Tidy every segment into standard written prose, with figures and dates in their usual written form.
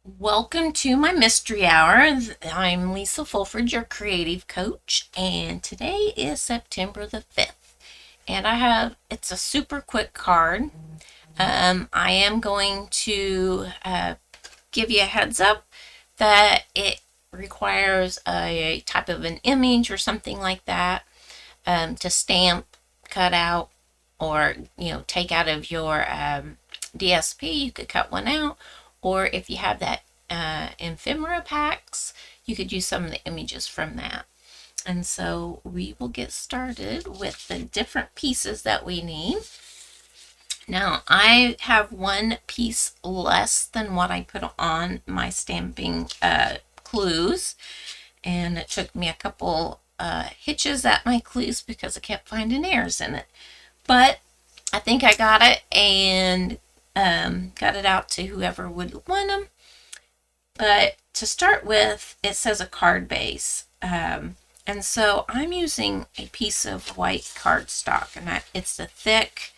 Welcome to my mystery hour. I'm Lisa Fulford, your creative coach, and today is September the 5th. And it's a super quick card. I am going to give you a heads up that it requires a type of an image or something like that to stamp, cut out, or take out of your DSP. You could cut one out, or if you have that ephemera packs, you could use some of the images from that. And so we will get started with the different pieces that we need. Now I have one piece less than what I put on my stamping clues, and it took me a couple hitches at my clues because I kept finding errors in it. But I think I got it, and got it out to whoever would want them. But to start with, it says a card base. And so I'm using a piece of white cardstock, and it's the thick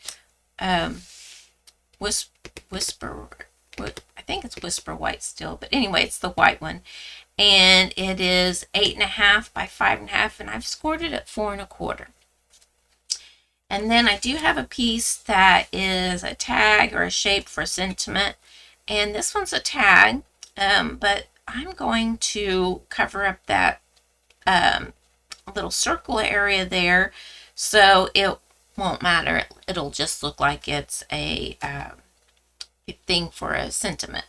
whisper, I think it's whisper white still, but anyway, it's the white one. And it is 8.5 by 5.5, and I've scored it at 4 1/4. And then I do have a piece that is a tag or a shape for a sentiment. And this one's a tag, but I'm going to cover up that little circle area there, so it won't matter. It'll just look like it's a thing for a sentiment.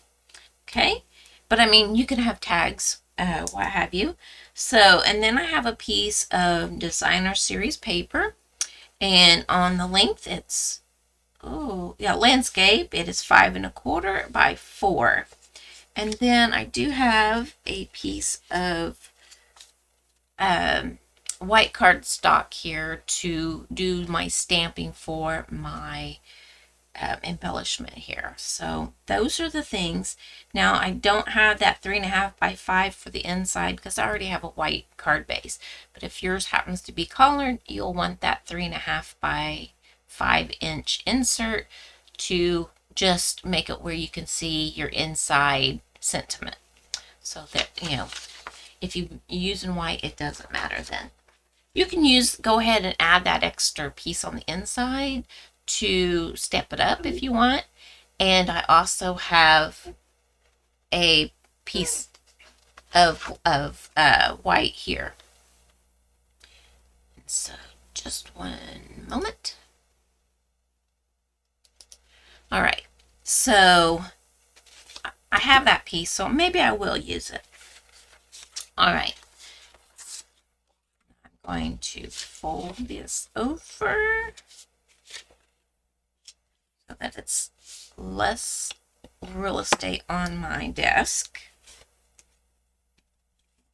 Okay, but I mean, you can have tags, what have you. So, and then I have a piece of designer series paper. And on the length, it's, landscape. It is 5 1/4 by 4. And then I do have a piece of white cardstock here to do my stamping for my embellishment here. So those are the things. Now I don't have that 3.5 by 5 for the inside because I already have a white card base. But if yours happens to be colored, you'll want that 3.5 by 5-inch insert to just make it where you can see your inside sentiment. So that, if you're using white, it doesn't matter then. You can go ahead and add that extra piece on the inside to step it up if you want. And I also have a piece of white here. So just one moment. All right, so I have that piece, so maybe I will use it. All right, I'm going to fold this over so that it's less real estate on my desk.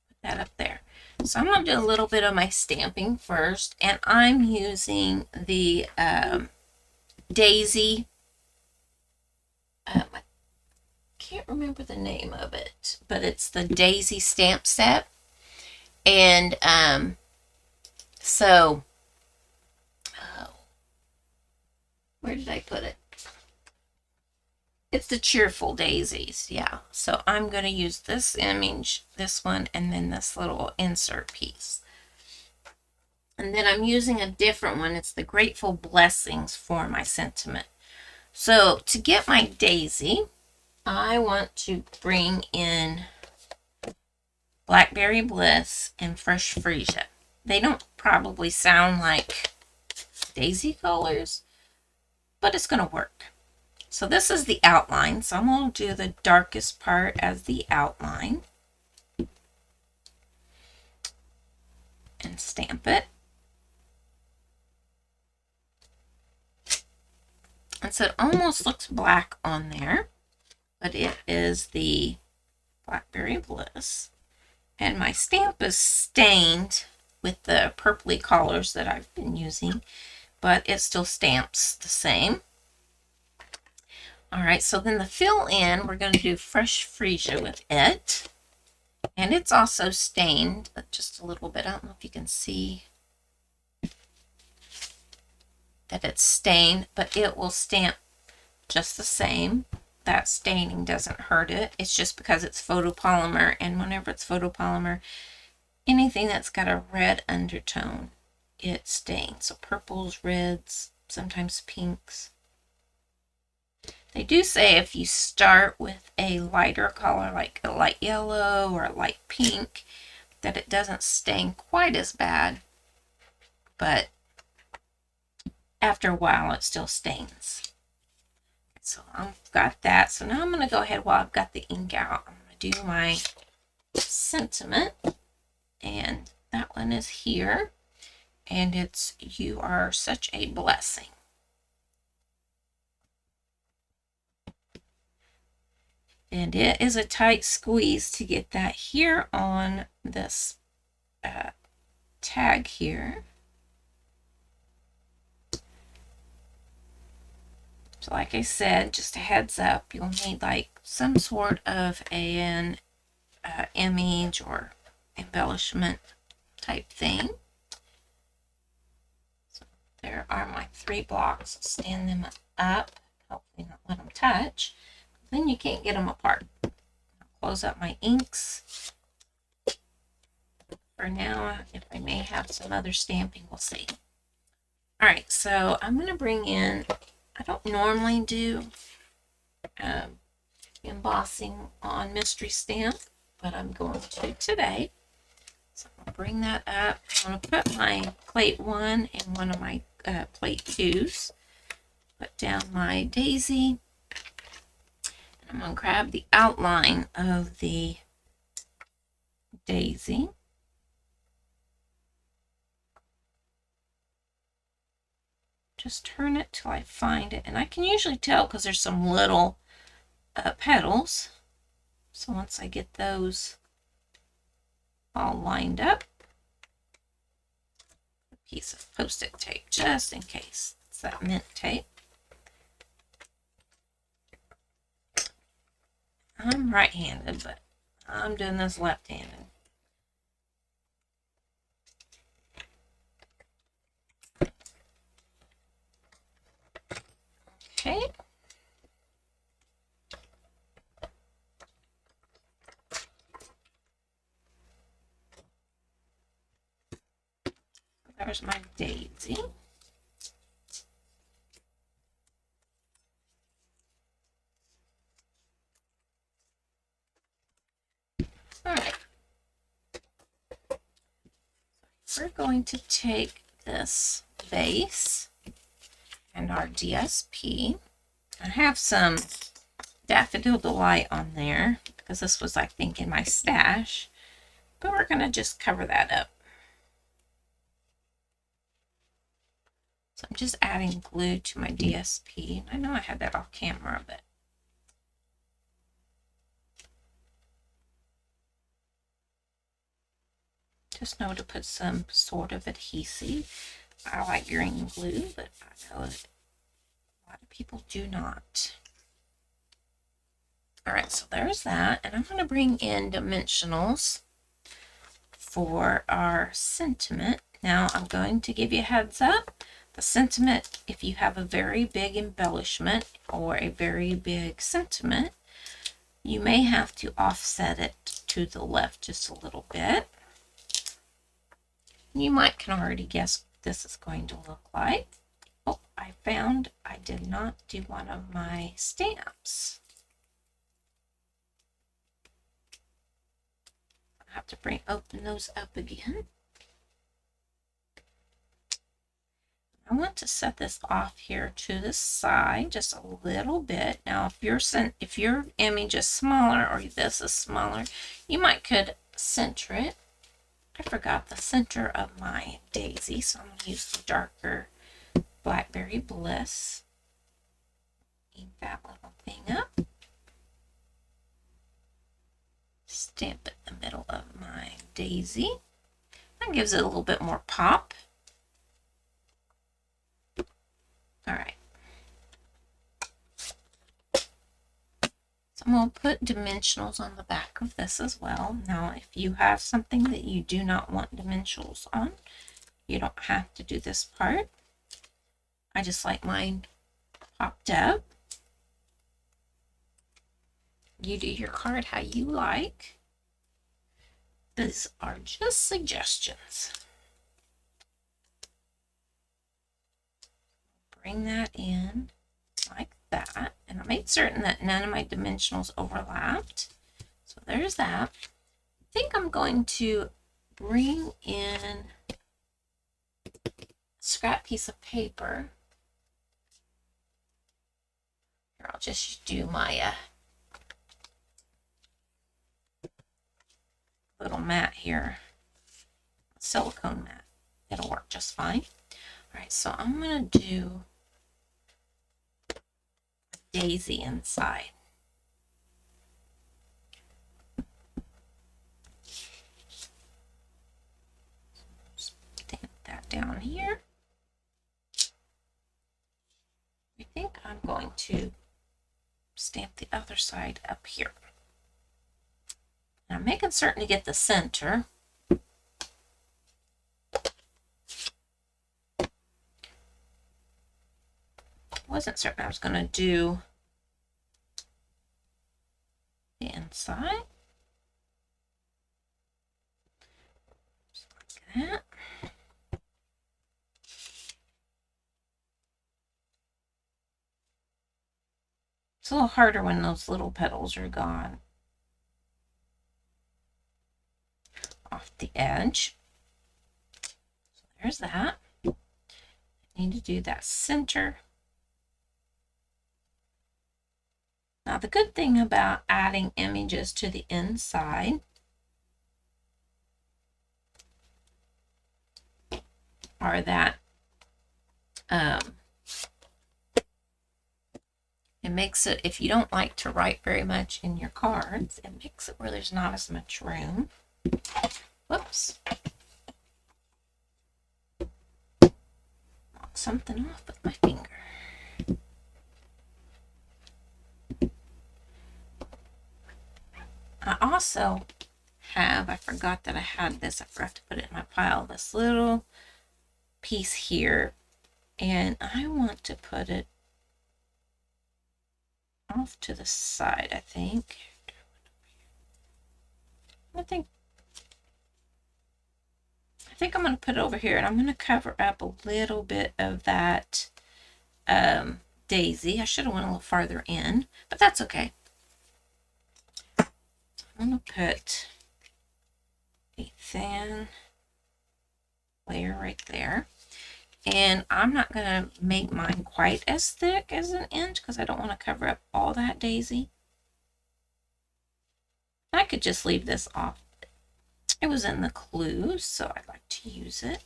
Put that up there. So I'm going to do a little bit of my stamping first, and I'm using the Daisy. I can't remember the name of it, but it's the Daisy stamp set. And where did I put it? It's the Cheerful Daisies, yeah. So I'm going to use this image, this one, and then this little insert piece. And then I'm using a different one. It's the Grateful Blessings for my sentiment. So to get my daisy, I want to bring in Blackberry Bliss and Fresh Freesia. They don't probably sound like daisy colors, but it's going to work. So this is the outline. So I'm going to do the darkest part as the outline and stamp it. And so it almost looks black on there, but it is the Blackberry Bliss. And my stamp is stained with the purpley colors that I've been using, but it still stamps the same. All right, so then the fill in, we're going to do Fresh Freesia with it. And it's also stained just a little bit. I don't know if you can see that it's stained, but it will stamp just the same. that staining doesn't hurt it. It's just because it's photopolymer, and whenever it's photopolymer, anything that's got a red undertone, it stains. So purples, reds, sometimes pinks. They do say if you start with a lighter color, like a light yellow or a light pink, that it doesn't stain quite as bad, but after a while it still stains. So I've got that. So now I'm going to go ahead, while I've got the ink out, I'm going to do my sentiment, and that one is here, and it's "You are such a blessing." And it is a tight squeeze to get that here on this tag here. So like I said, just a heads up, you'll need like some sort of an image or embellishment type thing. So there are my 3 blocks. Stand them up, hopefully not let them touch. Then you can't get them apart. I'll close up my inks. For now, if I may have some other stamping, we'll see. All right, so I'm going to bring in, I don't normally do embossing on mystery stamp, but I'm going to today. So I'll bring that up. I'm going to put my plate 1 in one of my plate 2s. Put down my daisy. I'm going to grab the outline of the daisy. Just turn it till I find it. And I can usually tell because there's some little petals. So once I get those all lined up, a piece of Post-it tape just in case. It's that mint tape. I'm right-handed, but I'm doing this left-handed. Okay. There's my daisy. All right. We're going to take this base and our DSP. I have some Daffodil Delight on there because this was, I think, in my stash, but we're going to just cover that up. So I'm just adding glue to my DSP. I know I had that off camera, but just know to put some sort of adhesive. I like green glue, but I know that a lot of people do not. All right, so there's that. And I'm going to bring in dimensionals for our sentiment. Now I'm going to give you a heads up. The sentiment, if you have a very big embellishment or a very big sentiment, you may have to offset it to the left just a little bit. You might can already guess what this is going to look like. Oh, I found I did not do one of my stamps. I have to open those up again. I want to set this off here to the side just a little bit. Now, if your image is smaller or this is smaller, you might could center it. I forgot the center of my daisy, so I'm going to use the darker Blackberry Bliss. Ink that little thing up. Stamp it in the middle of my daisy. That gives it a little bit more pop. All right. So I'm going to put dimensionals on the back of this as well. Now, if you have something that you do not want dimensionals on, you don't have to do this part. I just like mine popped up. You do your card how you like. These are just suggestions. Bring that in like that. And I made certain that none of my dimensionals overlapped. So there's that. I think I'm going to bring in a scrap piece of paper. Here, I'll just do my little mat here. Silicone mat. It'll work just fine. All right, so I'm going to do a daisy inside. Stamp that down here. I think I'm going to stamp the other side up here. And I'm making certain to get the center. Wasn't certain I was going to do the inside. Just like that. It's a little harder when those little petals are gone off the edge. So there's that. I need to do that center. Now the good thing about adding images to the inside are that it makes it, if you don't like to write very much in your cards, it makes it where there's not as much room. Whoops. Knock something off with my finger. I also have, I forgot that I had this, I forgot to put it in my pile, this little piece here, and I want to put it off to the side, I think. I think I'm going to put it over here, and I'm going to cover up a little bit of that daisy. I should have went a little farther in, but that's okay. I'm going to put a thin layer right there. And I'm not going to make mine quite as thick as an inch because I don't want to cover up all that daisy. I could just leave this off. It was in the clues, so I'd like to use it.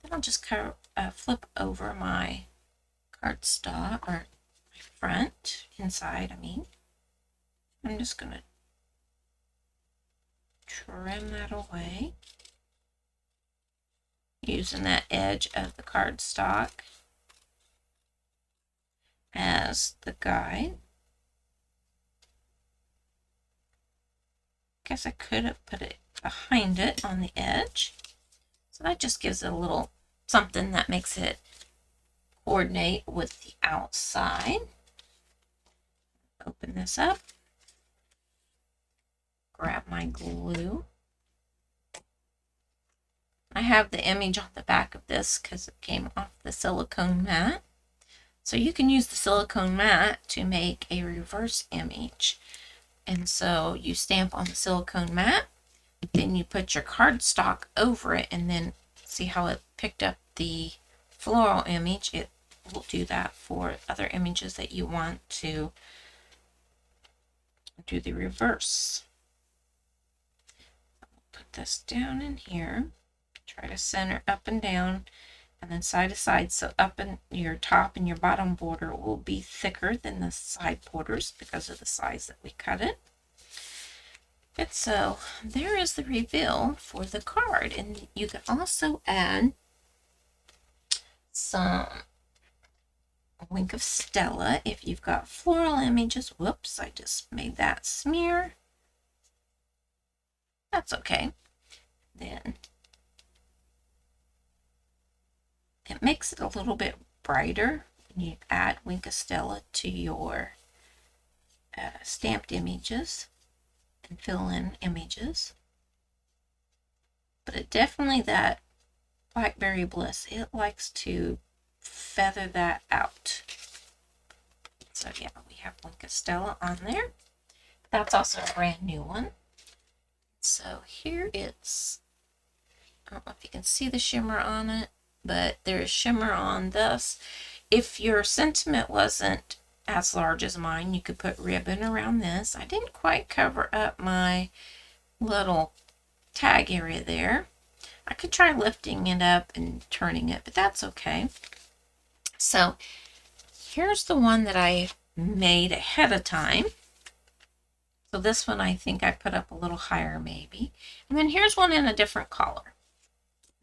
Then I'll just flip over my cardstock, or my front, inside, I mean. I'm just going to trim that away using that edge of the cardstock as the guide. Guess I could have put it behind it on the edge. So that just gives it a little something that makes it coordinate with the outside. Open this up. Grab my glue. I have the image on the back of this because it came off the silicone mat. So you can use the silicone mat to make a reverse image. And so you stamp on the silicone mat, then you put your cardstock over it, and then see how it picked up the floral image. It will do that for other images that you want to do the reverse. Put this down in here. Try to center up and down, and then side to side, so up in your top and your bottom border will be thicker than the side borders because of the size that we cut it. And so there is the reveal for the card, and you can also add some Wink of Stella if you've got floral images. Whoops, I just made that smear. That's okay. Then it makes it a little bit brighter when you add Wink of Stella to your stamped images and fill in images. But it definitely, that Blackberry Bliss, it likes to feather that out. So yeah, we have Linka Stella on there. That's also a brand new one. So here it's, I don't know if you can see the shimmer on it, but there is shimmer on this. If your sentiment wasn't as large as mine, you could put ribbon around this. I didn't quite cover up my little tag area there. I could try lifting it up and turning it, but that's okay. So here's the one that I made ahead of time. So this one I think I put up a little higher maybe. And then here's one in a different color.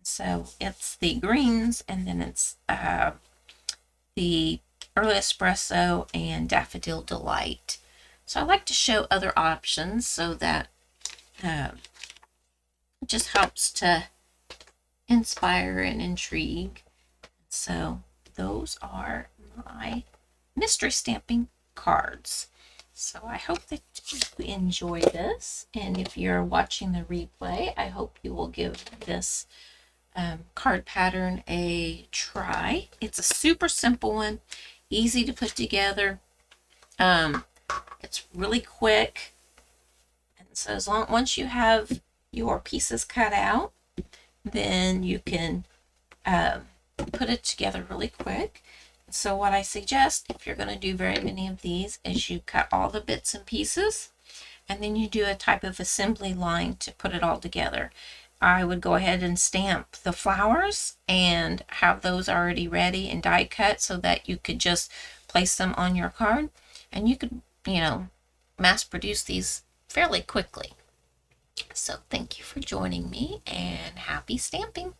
So it's the greens, and then it's the Early Espresso and Daffodil Delight. So I like to show other options so that it just helps to inspire and intrigue. So those are my mystery stamping cards. So I hope that you enjoy this, and if you're watching the replay, I hope you will give this card pattern a try. It's a super simple one, easy to put together. It's really quick, and so once you have your pieces cut out, then you can put it together really quick. So what I suggest, if you're going to do very many of these, is you cut all the bits and pieces, and then you do a type of assembly line to put it all together. I would go ahead and stamp the flowers and have those already ready and die cut so that you could just place them on your card, and you could, you know, mass produce these fairly quickly. So thank you for joining me, and happy stamping.